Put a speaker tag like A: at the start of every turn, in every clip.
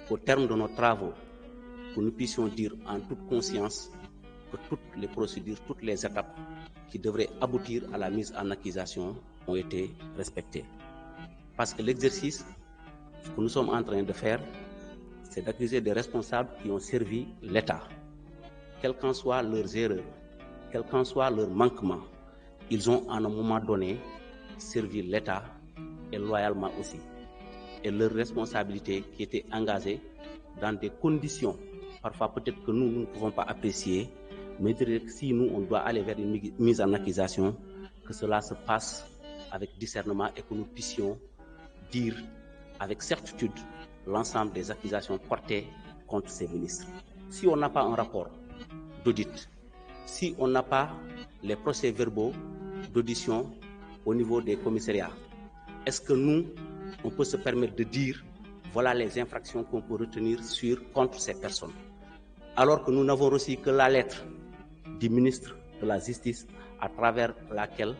A: qu'au terme de nos travaux, que nous puissions dire en toute conscience que toutes les procédures, toutes les étapes qui devraient aboutir à la mise en accusation ont été respectées. Parce que l'exercice que nous sommes en train de faire, c'est d'accuser des responsables qui ont servi l'État. Quelles qu'en soient leurs erreurs, quels qu'en soient leurs manquements, ils ont à un moment donné servi l'État et loyalement aussi. Et leurs responsabilités qui étaient engagées dans des conditions, parfois peut-être que nous ne pouvons pas apprécier, mais si nous, on doit aller vers une mise en accusation, que cela se passe avec discernement et que nous puissions dire avec certitude l'ensemble des accusations portées contre ces ministres. Si on n'a pas un rapport d'audit, si on n'a pas les procès-verbaux d'audition au niveau des commissariats, est-ce que nous, on peut se permettre de dire voilà les infractions qu'on peut retenir contre ces personnes, alors que nous n'avons reçu que la lettre du ministre de la Justice à travers laquelle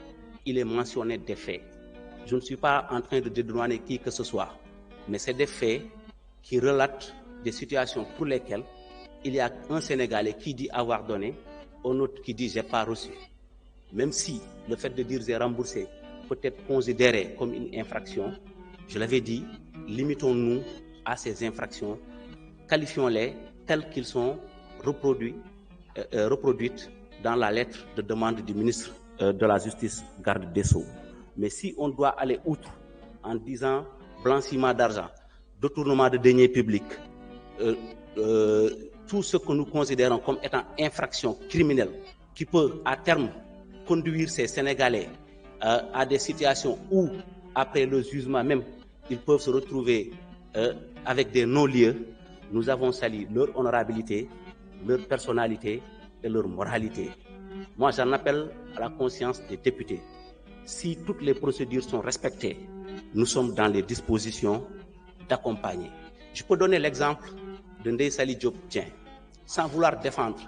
A: il est mentionné des faits. Je ne suis pas en train de dédouaner qui que ce soit, mais c'est des faits qui relatent des situations pour lesquelles il y a un Sénégalais qui dit avoir donné, un autre qui dit j'ai pas reçu. Même si le fait de dire j'ai remboursé peut être considéré comme une infraction, je l'avais dit, limitons-nous à ces infractions, qualifions-les telles qu'ils sont reproduites dans la lettre de demande du ministre de la Justice, garde des Sceaux. Mais si on doit aller outre en disant blanchiment d'argent, détournement de deniers publics, tout ce que nous considérons comme étant infraction criminelle qui peut à terme conduire ces Sénégalais à des situations où, après le jugement même, ils peuvent se retrouver avec des non-lieux, nous avons sali leur honorabilité, leur personnalité et leur moralité. Moi, j'en appelle à la conscience des députés. Si toutes les procédures sont respectées, nous sommes dans les dispositions d'accompagner. Je peux donner l'exemple de Ndeye Saly Diop Dieng. Sans vouloir défendre,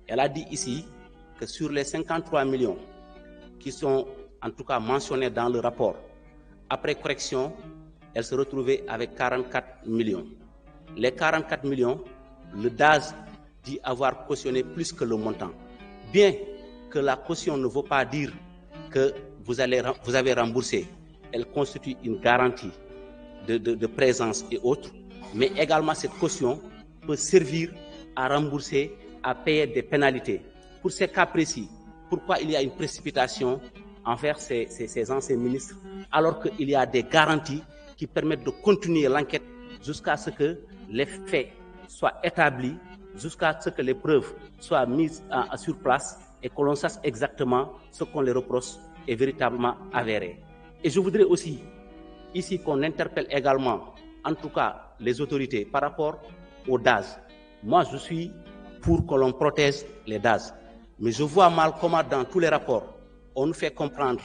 A: elle a dit ici que sur les 53 millions qui sont en tout cas mentionnés dans le rapport, après correction, elle se retrouvait avec 44 millions. Les 44 millions, le DAS dit avoir cautionné plus que le montant. Bien que la caution ne veut pas dire que vous avez remboursé, elle constitue une garantie de présence et autres, mais également cette caution peut servir à rembourser, à payer des pénalités. Pour ces cas précis, pourquoi il y a une précipitation envers ces anciens ministres, alors qu'il y a des garanties qui permettent de continuer l'enquête jusqu'à ce que les faits soient établis, jusqu'à ce que les preuves soient mises sur place et que l'on sache exactement ce qu'on les reproche est véritablement avéré. Et je voudrais aussi ici qu'on interpelle également, en tout cas les autorités par rapport aux DAS. Moi, je suis pour que l'on protège les DAS. Mais je vois mal comment dans tous les rapports, on nous fait comprendre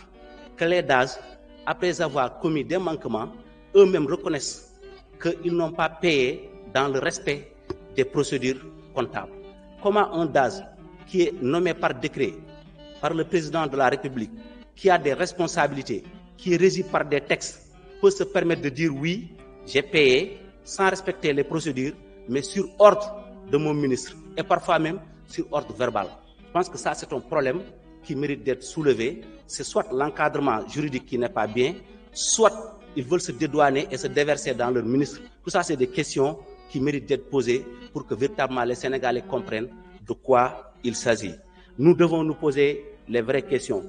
A: que les DAS, après avoir commis des manquements, eux-mêmes reconnaissent qu'ils n'ont pas payé dans le respect des procédures comptables. Comment un DAS qui est nommé par décret par le président de la République, qui a des responsabilités, qui est régi par des textes, peut se permettre de dire oui, j'ai payé sans respecter les procédures, mais sur ordre de mon ministre et parfois même sur ordre verbal. Je pense que ça, c'est un problème qui mérite d'être soulevé. C'est soit l'encadrement juridique qui n'est pas bien, soit ils veulent se dédouaner et se déverser dans leur ministre. Tout ça, c'est des questions qui méritent d'être posées pour que véritablement les Sénégalais comprennent de quoi il s'agit. Nous devons nous poser les vraies questions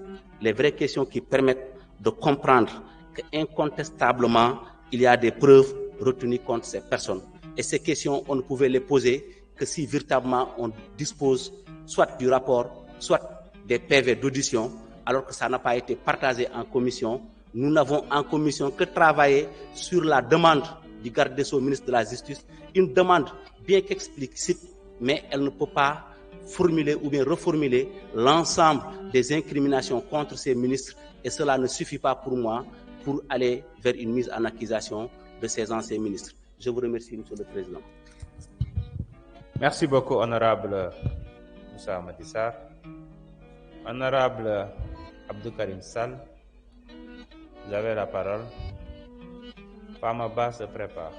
A: qui permettent de comprendre qu'incontestablement, il y a des preuves retenues contre ces personnes. Et ces questions, on ne pouvait les poser que si véritablement on dispose soit du rapport, soit des PV d'audition, alors que ça n'a pas été partagé en commission. Nous n'avons en commission que travaillé sur la demande du garde des Sceaux, ministre de la Justice, une demande bien qu'explicite, mais elle ne peut pas formuler ou bien reformuler l'ensemble des incriminations contre ces ministres, et cela ne suffit pas pour moi pour aller vers une mise en accusation de ces anciens ministres. Je vous remercie, Monsieur le Président.
B: Merci beaucoup, honorable Moussa Amadissa. Honorable Abdou Karim Sall, vous avez la parole. Fama Ba se prépare.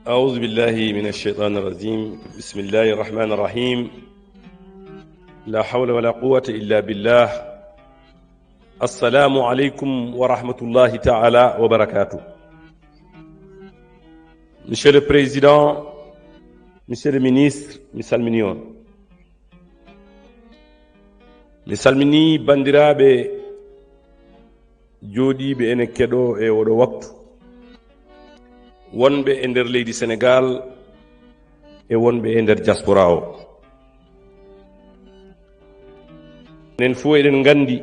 C: أعوذ بالله من الشيطان الرجيم بسم الله الرحمن الرحيم لا حول ولا قوة إلا بالله السلام عليكم ورحمة الله تعالى وبركاته. Monsieur le Président, Monsieur le Ministre, mi salmini on. Mi salmini bandiraɓe jooɗiɓe ene keɗo e oɗo waktu, wonɓe e nder leydi Sénégal e wonɓe e nder diaspora o. Enen fof eɗen nganndi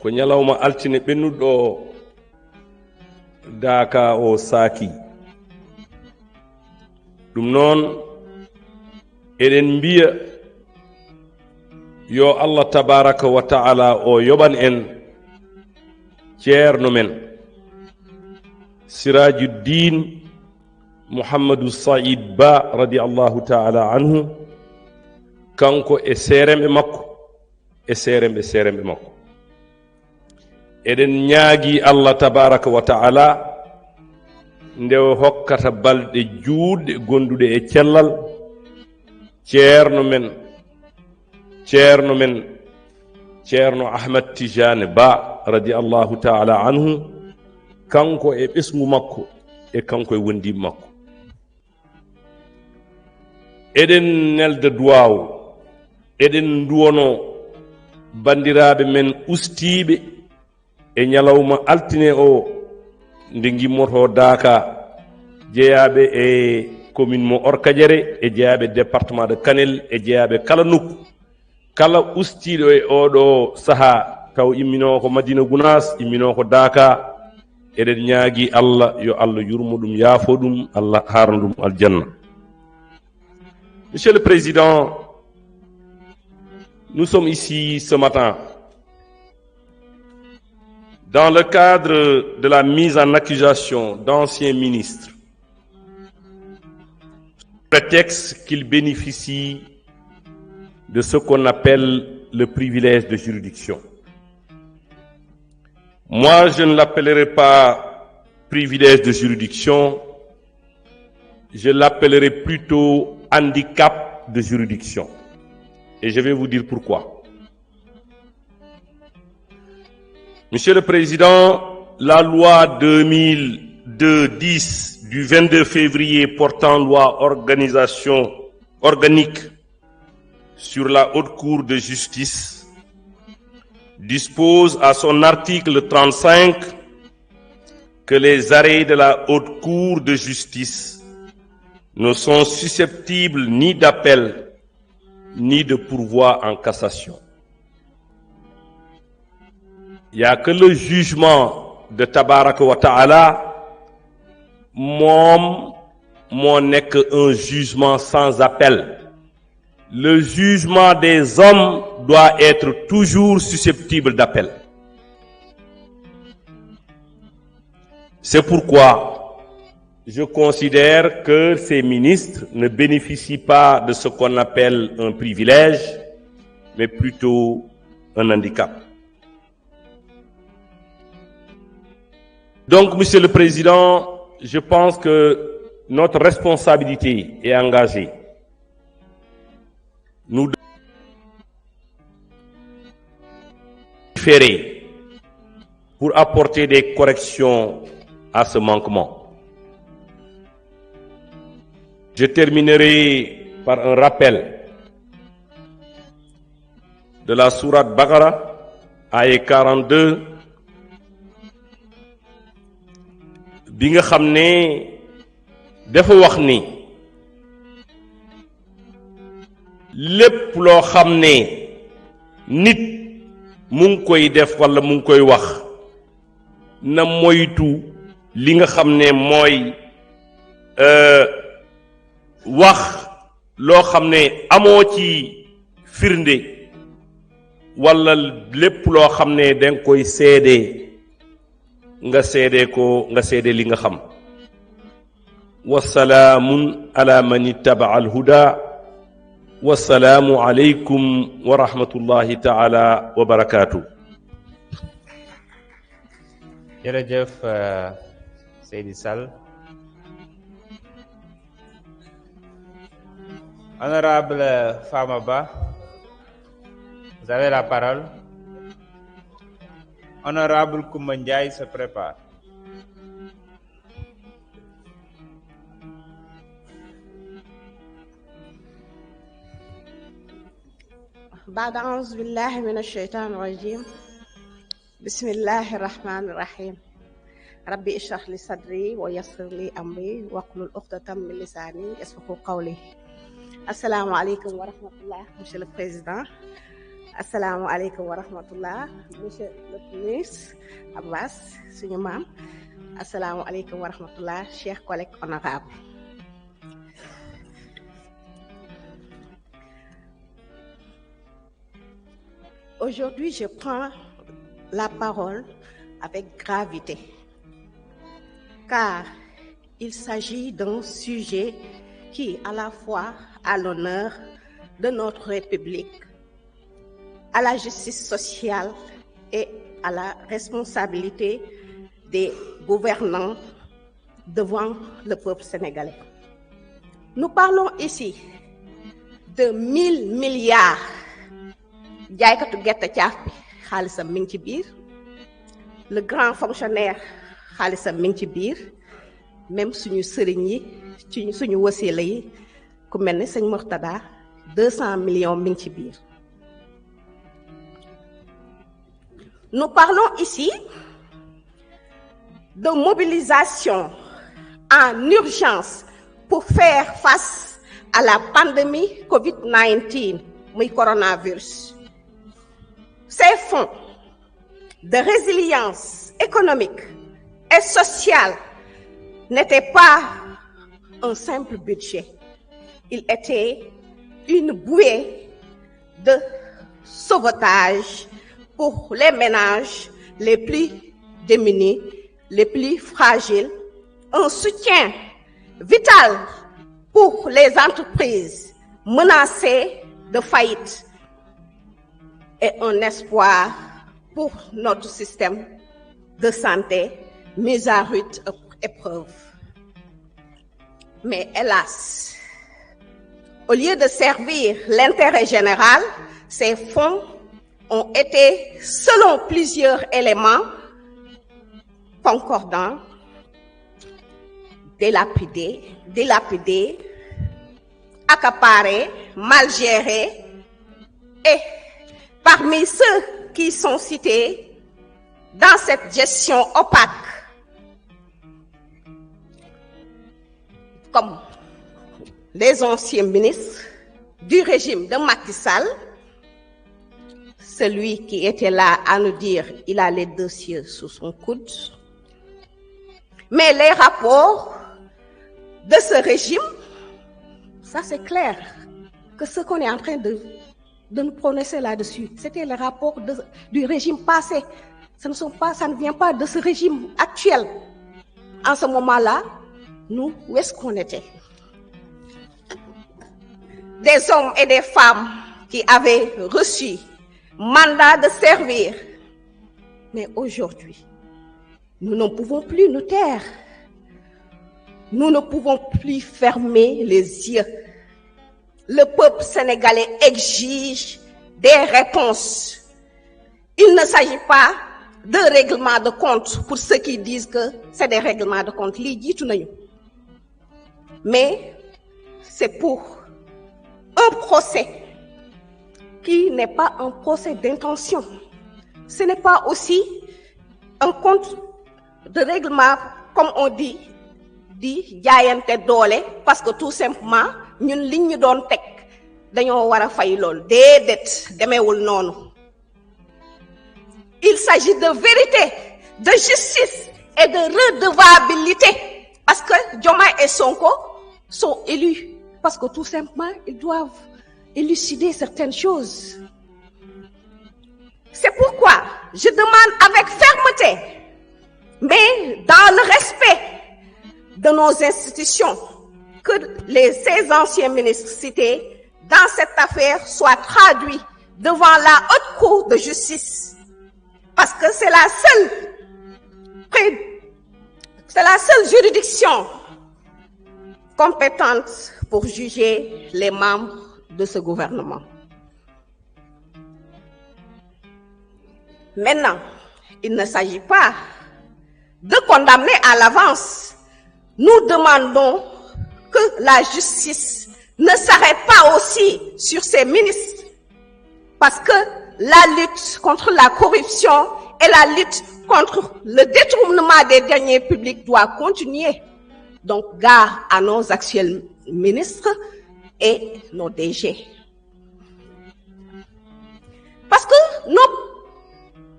C: ko ñalawma altine ɓennuɗo daaka o saaki. ɗum noon eɗen mbiya yo Allah tabaraka wa ta'ala o yoɓan en ceerno men Sirajuddin Mouhamadou Saïd Ba radiallahu ta'ala anhu, kanko e seeremɓe makko e seeremɓe makko. eɗen ñaagi Allah tabaraka wa ta'ala nde o hokkata balɗe juutɗe gonduɗe e cellal ceerno men ceerno Ahmad Tijane Ba radiallahu ta'ala anhu, kanko e ɓesgu makko e kanko e wondiɓe makko. eɗen nelda duwaw, eɗen duwono bandiraɓe men ustiɓe e ñalawma altine o nde gimmoto daaka jeeyaɓe e commune mo Orkadiéré e jeeyaɓe département de Kanel e jeeyaɓe kala nokku, kala ustiɗo e oɗo saaha taw immino ko Madina Gounass, immino ko daaka. eɗen ñaagi Allah yo Allah yurmo ɗum, yaafo ɗum, Allah harna ɗum aljanna. Monsieur le Président, nous sommes ici ce matin dans le cadre de la mise en accusation d'anciens ministres, prétexte qu'ils bénéficient de ce qu'on appelle le privilège de juridiction. Moi, je ne l'appellerai pas privilège de juridiction, je l'appellerai plutôt handicap de juridiction. Et je vais vous dire pourquoi. Monsieur le Président, la loi 2002-10 du 22 février portant loi organique sur la Haute Cour de justice dispose à son article 35 que les arrêts de la Haute Cour de justice ne sont susceptibles ni d'appel ni de pourvoi en cassation. Il n'y a que le jugement de Tabaraka wa Ta'ala, moo nekk un jugement sans appel. Le jugement des hommes doit être toujours susceptible d'appel. C'est pourquoi je considère que ces ministres ne bénéficient pas de ce qu'on appelle un privilège, mais plutôt un handicap. Donc, Monsieur le Président, je pense que notre responsabilité est engagée. Nous devons faire pour apporter des corrections à ce manquement. Je terminerai par un rappel de la sourate Baqara, ayat 42, bi nga xam ne dafa wax ni lépp loo xam ne nit mu ngi koy def wala mu ngi koy wax na moytu li nga xam ne mooy wax loo xam ne amoo ci firnde wala lépp loo xam ne danga koy seede nga seede li nga xam. wasalaamun ala man ittaba alhuda wasalaamu aleykum wa rahmatullahi taala wa barakaatu.
B: jërëjëf Seydi Sall Honorable Famaba, vous avez la parole. Honorable Koumandiaï se prépare.
D: بعد أعوذ بالله من الشيطان الرجيم بسم الله الرحمن الرحيم ربي اشرح لي صدري ويسر لي أمري واحلل عقدة من لساني يفقهوا قولي. Assalamu alaikum wa rahmatullah, Monsieur le Président. Assalamu alaikum wa rahmatullah, Monsieur le Ministre Abbas, suñu maam. Assalamu alaikum wa rahmatullah, chers collègues honorables. Aujourd'hui, je prends la parole avec gravité, car il s'agit d'un sujet qui, à la fois, à l'honneur de notre République, à la justice sociale et à la responsabilité des gouvernants devant le peuple sénégalais. Nous parlons ici de 1000 milliards. jaaykatu gerte caaf bi xaalisam mi ngi ci biir, le grand fonctionnaire xaalisam mi ngi ci biir, même suñu sëriñ yi ci suñu wasiila yi ku mel ni sëñ Mourtada 200 millions mi ngi ci biir. Nous parlons ici de mobilisation en urgence pour faire face à la pandémie COVID-19 muy coronavirus. Ces fonds de résilience économique et sociale n'étaient pas un simple budget. Il était une bouée de sauvetage pour les ménages les plus démunis, les plus fragiles, un soutien vital pour les entreprises menacées de faillite et un espoir pour notre système de santé mis à rude épreuve. Mais hélas, au lieu de servir l'intérêt général, ces fonds ont été, selon plusieurs éléments concordants, dilapidés, accaparés, mal gérés, et parmi ceux qui sont cités dans cette gestion opaque, comme les anciens ministres du régime de Macky Sall, celui qui était là à nous dire il a les dossiers sous son coude, mais les rapports de ce régime, ça c'est clair que ce qu'on est en train de nous prononcer là-dessus, c'était le rapport du régime passé. Ça ne vient pas de ce régime actuel. En ce moment-là, nous, où est-ce qu'on était? Des hommes et des femmes qui avaient reçu mandat de servir. Mais aujourd'hui, nous ne pouvons plus nous taire. Nous ne pouvons plus fermer les yeux. Le peuple sénégalais exige des réponses. Il ne s'agit pas de règlement de compte pour ceux qui disent que c'est des règlements de compte. Mais c'est pour un procès qui n'est pas un procès d'intention. Ce n'est pas aussi un compte de règlement, comme on dit jaayante doole, parce que tout simplement ñun liñ ñu doon teg dañoo war a fay lool. Déedéet demeewul noonu. Il s'agit de vérité, de justice et de redevabilité, parce que Diomaye et Sonko sont élus parce que tout simplement ils doivent élucider certaines choses. C'est pourquoi je demande avec fermeté, mais dans le respect de nos institutions, que ces anciens ministres cités dans cette affaire soient traduits devant la haute cour de justice, parce que c'est la seule juridiction compétente pour juger les membres de ce gouvernement. Maintenant, il ne s'agit pas de condamner à l'avance. Nous demandons que la justice ne s'arrête pas aussi sur ces ministres, parce que la lutte contre la corruption et la lutte contre le détournement des deniers publics doit continuer. Donc, gare à nos actuels ministres et nos DG. Parce que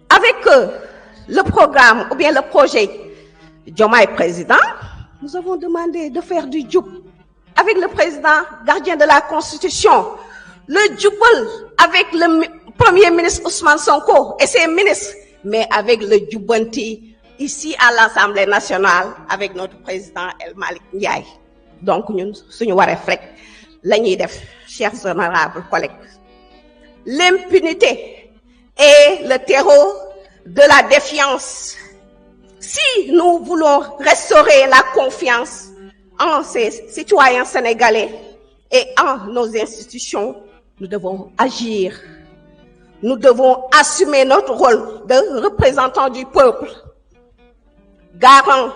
D: avec le programme ou bien le projet Diomaye Président, nous avons demandé de faire du djoub avec le président gardien de la Constitution, le djoubal avec le Premier ministre Ousmane Sonko et ses ministres, mais avec le djoubanti ici à l'Assemblée nationale avec notre président El Malick Ndiaye. Donc ñun suñu wareef rek la ñuy def, chers honorables collègues. L'impunité et le terreau de la défiance. Si nous voulons restaurer la confiance en ces citoyens sénégalais et en nos institutions, nous devons agir. Nous devons assumer notre rôle de représentant du peuple, garant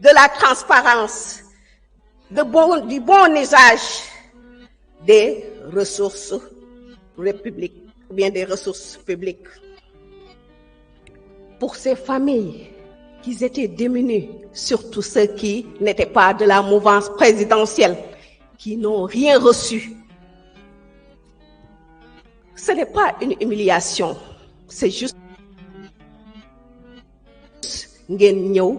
D: de la transparence, du bon usage des ressources publiques, ou bien des ressources publiques. Pour ces familles qui étaient démunies, surtout ceux qui n'étaient pas de la mouvance présidentielle, qui n'ont rien reçu. Ce n'est pas une humiliation, c'est juste ngeen ñëw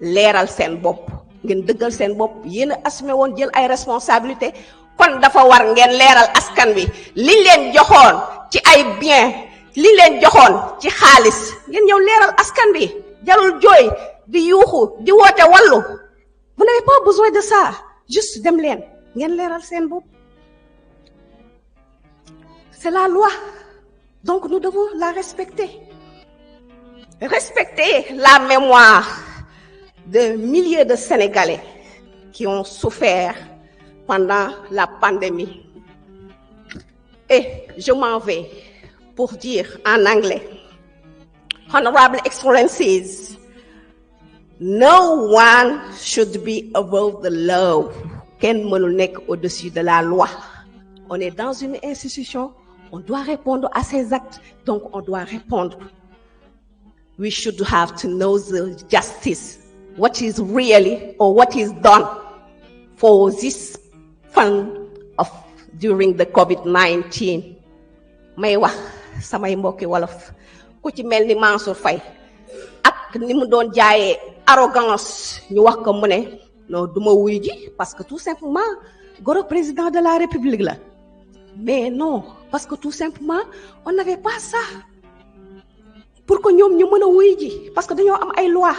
D: leeral seen bopp, ngeen dëggal seen bopp, yéen a assumé woon jël ay responsabilité, kon dafa war ngeen leeral askan wi liñ leen joxoon ci ay bien, liñ leen joxoon ci xaalis, ngeen ñëw leeral askan wi, jarul jooy di yuuxu di woote wallu. Vous n'avez pas besoin de ça, juste dem leen ngeen leeral seen bopp. C'est la loi, donc nous devons la respecter. Respecter la mémoire de milliers de Sénégalais qui ont souffert pendant la pandémie. Et je m'en vais pour dire en anglais, Honorable Excellencies, no one should be above the law. Kenn mënul nekk au-dessus de la loi. On est dans une institution, on doit répondre à ces actes, donc on doit répondre. We should have to know the justice, what is really or what is done for this fund of during the COVID-19. May wax samay mbokki wolof ku ci mel ni Mansour Faye ak ni mu doon jaayee arrogance ñu wax ko mu ne non duma wuy ji parce que tout simplement goro président de la République la. Mais non, parce que tout simplement on n'avait pas ça pour que ñoom ñu mën a wuy ji, parce que dañoo am ay loi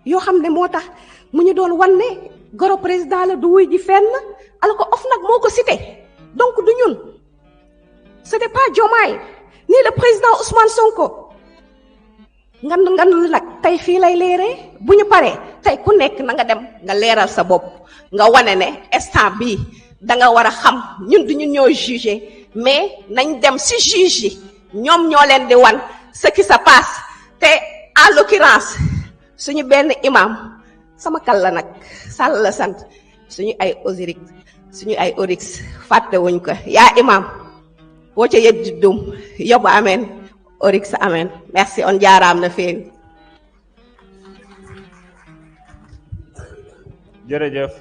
D: yoo xam ne moo tax mu ñu doon wan ne goro président la du wuy ji fenn, alors que OFNAC moo ko cité. Donc du ñun, ce n'est pas Diomaye ni le président Ousmane Sonko. ngan nag tey fii lay leeree bu ñu paree tey ku nekk na nga dem nga leeral sa bopp nga wane ne instant bii da nga war a xam ñun du ñun ñooy juger, mais nañ dem si juge yi ñoom ñoo leen di wan ce qui se passe. te en l'occurrence suñu benn imam sama kal la nag Sall la sant, suñu ay Orix fàtte wuñ ko yaa imam boo ca yëddi dum yóbbu amen Orix amen. Merci, on jaaraam na feewi.
B: jërëjëf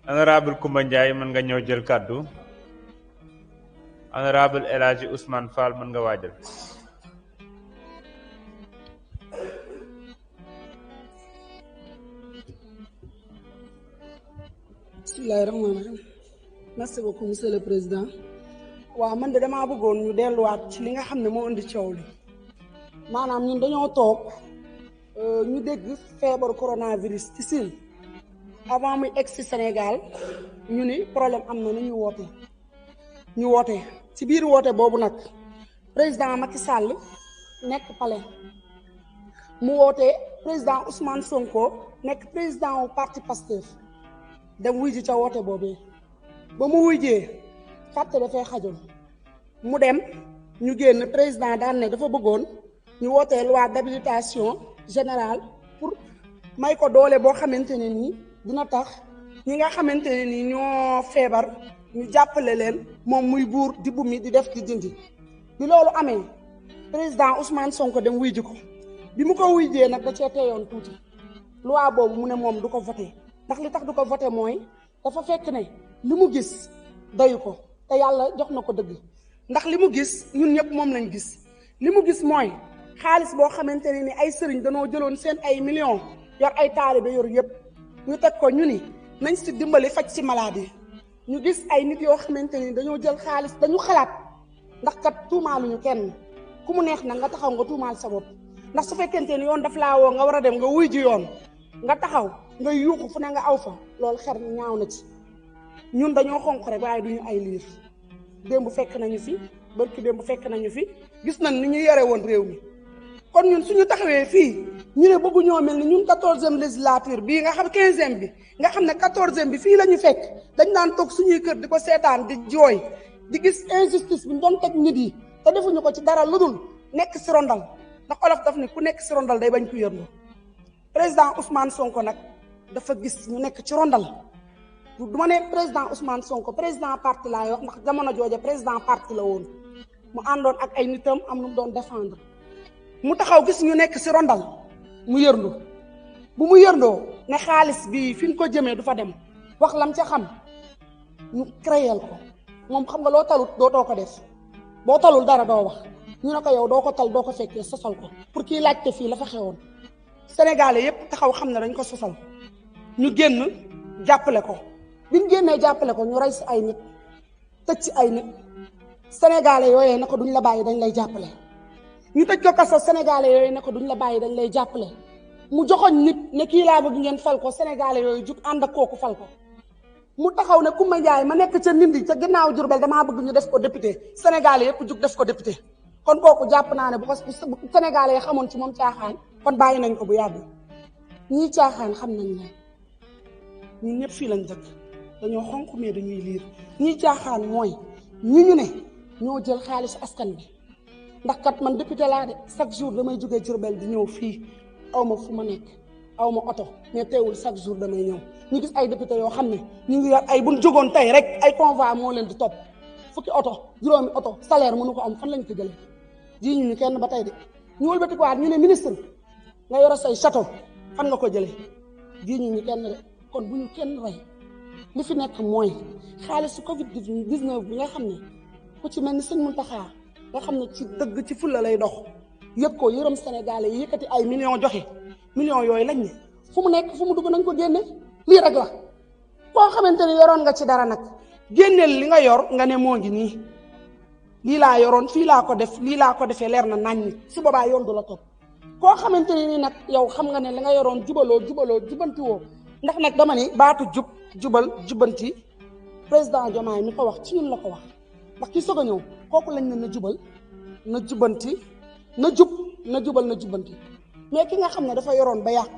B: honorable Coumba Ndiaye mën nga ñëw jël kàddu. Honorable El Hadji Ousmane Fall mën nga waajal.
E: Bismillahirrahmanirrahim. Merci beaucoup monsieur le président. waaw man de damaa bëggoon ñu delluwaat ci li nga xam ne moo indi coow li maanaam ñun dañoo toog ñu dégg feebaru coronavirus ci Siin avant muy egg ci Sénégal ñu ni problème am na ni ñu woote ci biir woote boobu nag président Macky Sall nekk palais mu wootee président Ousmane Sonko nekk président wu parti Pastef dem wuy ji ca woote boobee ba mu wuyjee fàtte dafay xajoon mu dem ñu génn président daan ne dafa bëggoon ñu wootee loi d'habilitation générale pour may ko doole boo xamante ne nii dina tax ñi nga xamante ne nii ñoo feebar ñu jàppale leen moom muy buur di bu mi di def di dindi bi loolu amee président Ousmane Sonko dem wuy ji ko bi mu ko wuyjee nag da cee teyoon tuuti loi boobu mu ne moom du ko voté ndax li tax du ko voté mooy dafa fekk ne li mu gis doyu ko te yàlla jox na ko dëgg ndax li mu gis ñun ñëpp moom lañ gis li mu gis mooy xaalis boo xamante ne ni ay sëriñ danoo jëloon seen ay millions yor ay taalibe yor yëpp ñu teg ko ñu ni nañ si dimbali faj si maladie ñu gis ay nit yoo xamante ni dañoo jël xaalis dañu xalaat ndax kat tuumaaluñu kenn ku mu neex nag nga taxaw nga tuumaal sa bopp ndax su fekkente ni yoon daf laa woo nga war a dem nga wuy ji yoon nga taxaw nga yuuxu fu ne nga aw fa loolu xer ñaaw na ci ñun dañoo xonq rek waaye duñu ay liir démb fekk nañu fi barki démb fekk nañu fi gis nañ ni ñu yore woon réew mi kon ñun suñu taxawee fii ñu ne bëggu ñoo mel ni ñun 14e législature bii nga xam 15e bi nga xam ne 14e bi fii la ñu fekk dañ daan toog suñuy kër di ko seetaan di jooy di gis injustice bi ñu doon teg nit yi te defuñu ko ci dara lu dul nekk si rondal ndax olof daf ni ku nekk si rondal day bañ ko yërndu président Ousmane Sonko nag dafa gis ñu nekk ci rondal du ma ne président Ousmane Sonko président parti laa wax ndax jamono jooja président parti la woon mu àndoon ak ay nitam am nu mu doon défendre mu taxaw gis ñu nekk si rondal mu yërndu bu mu yërndoo ne xaalis bi fi ñu ko jëmee du fa dem wax lam ca xam ñu créel ko moom xam nga loo talut doo ko def boo talul dara doo wax ñu ne ko yow doo ko tal doo ko fekkee sosal ko pour kii laajte fii la fa xewoon sénégalais yépp taxaw xam ne dañ ko sosal ñu génn jàppale ko biñ génnee jàppale ko ñu rey si ay nit tëj ci ay nit sénégalais yooyee ne ko duñ la bàyyi dañ lay jàppale ñu tëj ko kaso sénégalais yooyu ne ko duñ la bàyyi dañ lay jàppale mu joxoñ nit ne kii laa bëgg ngeen fal ko sénégalais yooyu jug ànd ak kooku fal ko mu taxaw ne Coumba Ndiaye ma nekk ca Ndindi ca ginnaaw Jurbel damaa bëgg ñu def ko député sénégalais yépp jug def ko député kon kooku jàpp naa ne bu ko sénégalais yi xamoon ci moom caaxaan kon bàyyi nañ ko bu yàgg ñii caaxaan xam nañ ne ñun ñëpp fii lañ dëkk dañoo xonq mais dañuy liir ñii caaxaan mooy ñu ne ñoo jël xaalisu askan bi ndax kat man député laa de chaque jour damay jógee Jurbel di ñëw fii aw ma fu ma nekk aw ma oto mais teewul chaque jour damay ñëw ñu gis ay député yoo xam ne ñu ngi yor ay buñ jógoon tey rek ay convoi moo leen di topp fukki oto juróomi oto salaire mënu ko am fan lañ ko jëlee ji ñu kenn ba tey de ñu wëlbati ko waat ñu ne ministre nga yoro say château fan nga ko jëlee ji ñu kenn de kon bu ñu kenn rey li fi nekk mooy xaalisu Covid 19 bi nga xam ne ku ci mel ni sëñ Mountakha nga xam ne ci dëgg ci fulla lay dox yëpp ko yërëm Sénégalais yi yëkkati ay millions joxe millions yooyu lañ ne fu mu nekk fu mu dugg nañ ko génne lii rek la koo xamante ne yoroon nga ci dara nag génneel li nga yor nga ne moo ngi nii lii laa yoroon fii laa ko def lii laa ko defee leer na nañ ni su boobaa yoon du la topp koo xamante ne ni nag yow xam nga ne li nga yoroon jubaloo jubanti woo ndax nag dama ni baatu jubal jubanti président Diomaye mi ko wax ci ñun la ko wax ndax ki soog a ñëw kooku lañ ne na jubal na jubanti na jubal na jubanti mais ki nga xam ne dafa yoroon ba yàq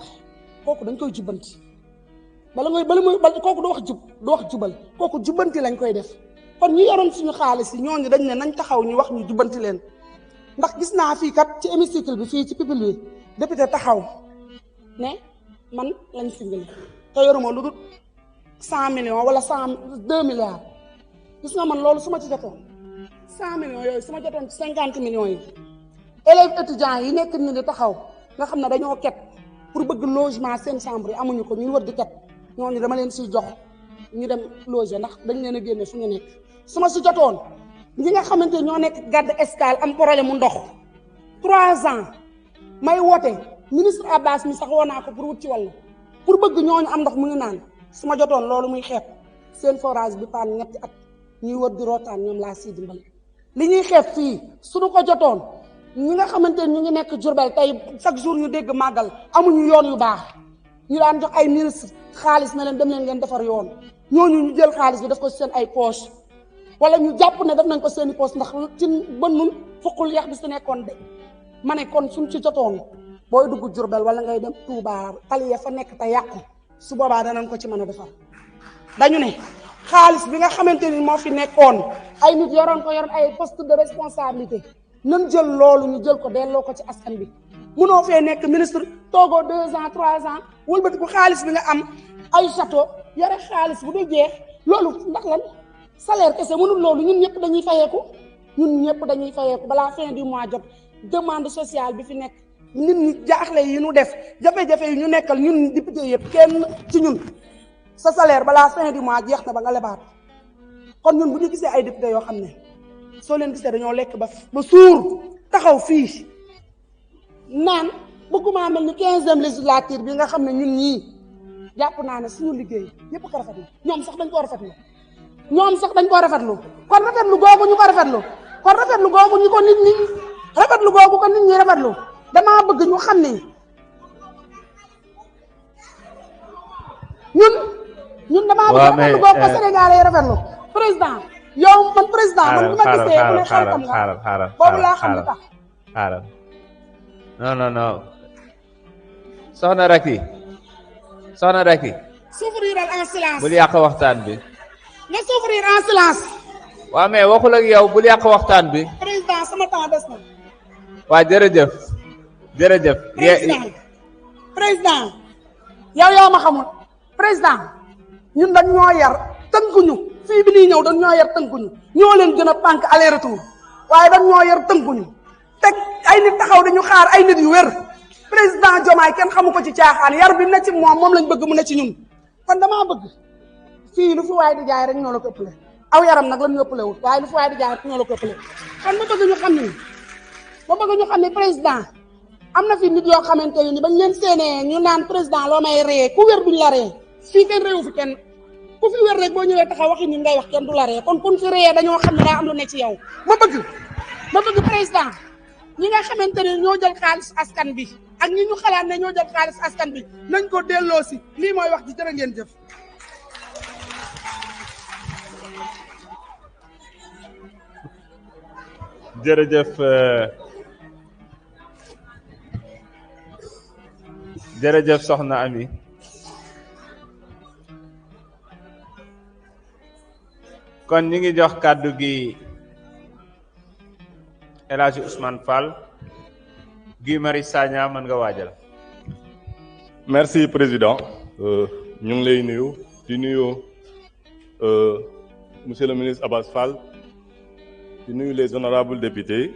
E: kooku dañ koy jubanti bala kooku du wax jubal kooku jubanti lañ koy def kon ñu yoroon suñu xaalis yi ñooñu dañ ne nañ taxaw ñu wax ñu jubanti leen ndax gis naa fii kat ci hémicycle bi fii ci pipil bi député taxaw ne man lañ singali te yoruma lu dul 100 millions wala 2 milliards gis nga man loolu su ma ci jotoon 100 millions yooyu su ma jotoon ci 50 millions yi élèves étudiants yi nekk ni di taxaw nga xam ne dañoo ket pour bëgg logement seen chambre yi amuñu ko ñu wër di ket ñooñu dama leen siy jox ñu dem loger ndax dañ leen a génne fu ñu nekk su ma si jotoon ñi nga xamante ñoo nekk garde escale am problème mu ndox 3 ans may woote ministre Abbas mi sax woo naa ko pour wut ci wàllu pour bëgg ñooñu am ndox mu ngi naan su ma jotoon loolu muy xeeb seen forage bi paan ñetti at ñuy wër di rootaan ñoom laa siy dimbali li ñuy xeeb fii suñu ko jotoon ñi nga xamante ñu ngi nekk Jurbel tey chaque jour ñu dégg màggal amuñu yoon yu baax ñu daan jox ay ministre xaalis na leen dem leen ngeen defar yoon ñooñu ñu jël xaalis bi def ko seen ay poche wala ñu jàpp ne def nañ ko seen i poche ndax ci bënnul fukkul yax bi si nekkoon de ma ne kon suñ ci jotoon booy dugg Diourbel wala ngay dem Touba tali ya fa nekk te yàqu su boobaa danañ ko ci mën a defar dañu ne xaalis bi nga xamante ni moo fi nekkoon ay nit yoroon ko yor ay poste de responsabilité nan jël loolu ñu jël ko delloo ko ci askan bi munoo fee nekk ministre toogoo 2 ans 3 ans wëlbati ko xaalis bi nga am ay château yore xaalis bu dul jeex loolu ndax lan salaire kese mënul loolu ñun ñëpp dañuy fayeeku balaa fin du mois jot demande sociale bi fi nekk nit ñi jaaxle yi ñu def jafe-jafe yi ñu nekkal ñun député yëpp kenn ci ñun sa salaire balaa fin du mois jeex na ba nga lebaat kon ñun bu ñu gisee ay député yoo xam ne soo leen gisee dañoo lekk ba suur taxaw fii naan bëgguma mel ni 15e législature bi nga xam ne ñun ñii jàpp naa ne suñu liggéey ñëpp ko rafetlu ñoom sax dañ koo rafetlu kon rafetlu googu ñu ko rafetlu kon rafetlu googu ñu ko nit ñi rafetlu googu ko nit ñi rafetlu damaa bëgg ñu xam ne ñun damaa bëgg rafetlu googu ko Sénégalais yi rafetlu président yow man président man bu ma gisee mu ne xaritam nga boobu laa xam lu tax
B: xaaral non soxna Racky
E: souffrir en silence
B: bul yàq waxtaan bi
E: nga souffrir en silence
B: waaw mais waxul ak yow bul yàq waxtaan bi
E: président sama temps des na
B: waa jërëjëf
E: président yow yaa ma xamul président ñun dañ ñoo yar tënkuñu fii bi nii ñëw dañ ñoo yar tënkuñu ñoo leen gën a pànk aller retour waaye dañ ñoo yar tënkuñu teg ay nit taxaw dañu xaar ay nit yu wér président Diomaye kenn xamu ko ci caaxaan yar bi ne ci moom lañ bëgg mu ne ci ñun kon damaa bëgg fii lu fi waay di jaay rek ñoo la ko ëppale aw yaram nag la ñu ëppale wut waaye lu fi waay di jaay rek ñoo la ko ëppale kon ma bëgg ñu xam ni président am na fi nit yoo xamante ni bañ leen séenee ñu naan président loo may ree ku wér duñ la ree fii kenn réewu fi kenn ku fi wér rek boo ñëwee taxaw waxi ni ngay wax kenn du la ree kon kun fi ree dañoo xam ne daa am lu ne ci yow ma bëgg président ñi nga xamante ne ñoo jël xaalis askan bi ak ñi ñu xalaat ne ñoo jël xaalis askan bi nañ ko delloo si lii mooy wax ji jërë ngeen jëf
B: jërëjëf soxna Ami kon ñi ngi jox kàddu gi El Hadji Ousmane Fall Guy Marius Sagna mën nga waajal.
C: Merci président ñu ngi lay nuyu di nuyu monsieur le ministre Abass Fall di nuyu les honorables députés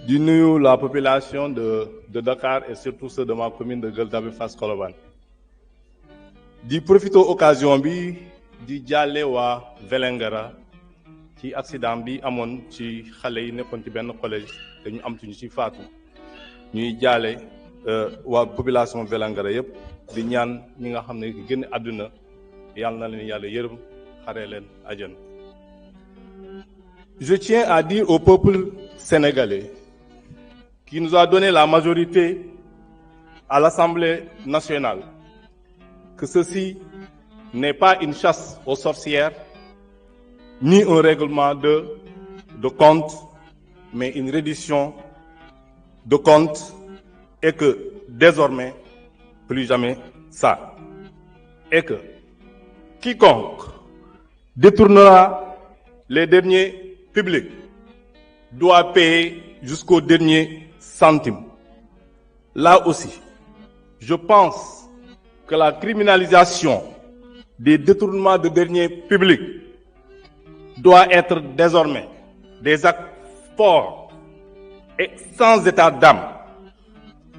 C: di nuyu la population de Dakar et surtout ceux de ma commune de Gueule Tapée Fass Colobane di profiter occasion bi di jàlle waa Vélingara ci accident bi amoon ci xale yi nekkoon ci benn collège te ñu am ci ñu ci faatu ñuy jaale waa population Vélingara yëpp di ñaan ñi nga xam ne génn àdduna yàlla na leen yàlla yërëm xaree leen àjjana. Je tiens à dire au peuple sénégalais qui nous a donné la majorité à l'Assemblée nationale que ceci n'est pas une chasse aux sorcières ni un règlement de compte, mais une reddition de compte et que désormais, plus jamais ça. Et que quiconque détournera les deniers publics doit payer jusqu'au dernier centime. Là aussi, je pense que la criminalisation des détournements de deniers publics doit être désormais des actes forts et sans état d'âme.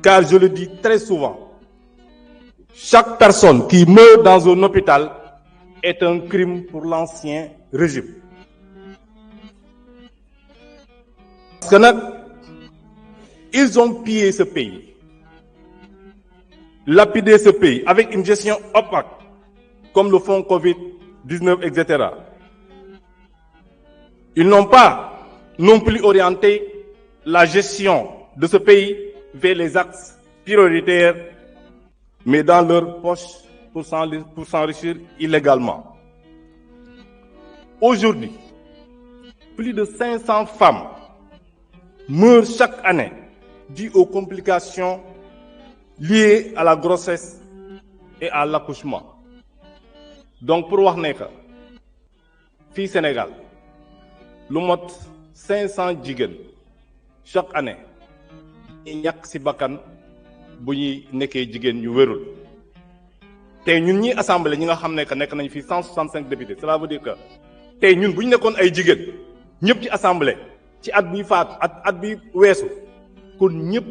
C: Car je le dis très souvent, chaque personne qui meurt dans un hôpital est un crime pour l'ancien régime. Parce que nag, ils ont pillé ce pays, lapidé ce pays avec une gestion opaque, comme le fonds Covid-19, etc. Ils n'ont pas non plus orienté la gestion de ce pays vers les axes prioritaires, mais dans leur poche pour s'enrichir illégalement. Aujourd'hui, plus de 500 femmes meurent chaque année
F: dues aux complications liées à la grossesse et à l'accouchement. Donc pour wax ne que fii Sénégal lu mot 500 jigéen chaque année ñi ñàkk ci bakkan bu ñuy nekkee jigéen ñu wérul tey ñun ñi assemblée ñi nga xam ne que nekk nañ fii 165 députés cela veut dire que tey ñun bu ñu nekkoon ay jigéen ñëpp ci assemblée ci at bi faatu at bi weesu kon ñëpp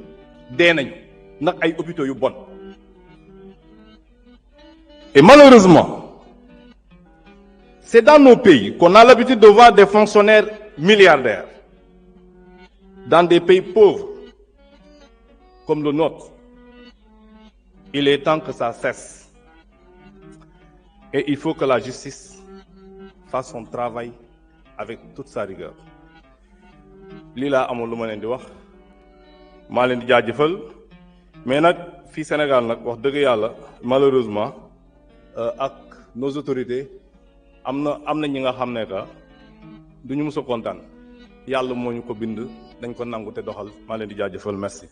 F: dee nañu ndax ay hôpitaux yu bon. Et malheureusement c'est dans nos pays qu'on a l'habitude de voir des fonctionnaires milliardaires dans des pays pauvres comme le nôtre. Il est temps que ça cesse. Et il faut que la justice fasse son travail avec toute sa rigueur. lii laa amoon lu ma leen di wax maa leen di jaajëfal mais nag fii Sénégal nag wax dëgg yàlla malheureusement ak nos autorités am na ñi nga xam ne que du ñu mës a kontaan yàlla moo ñu ko bind dañ ko nangu te doxal maa leen di jaajëfal merci.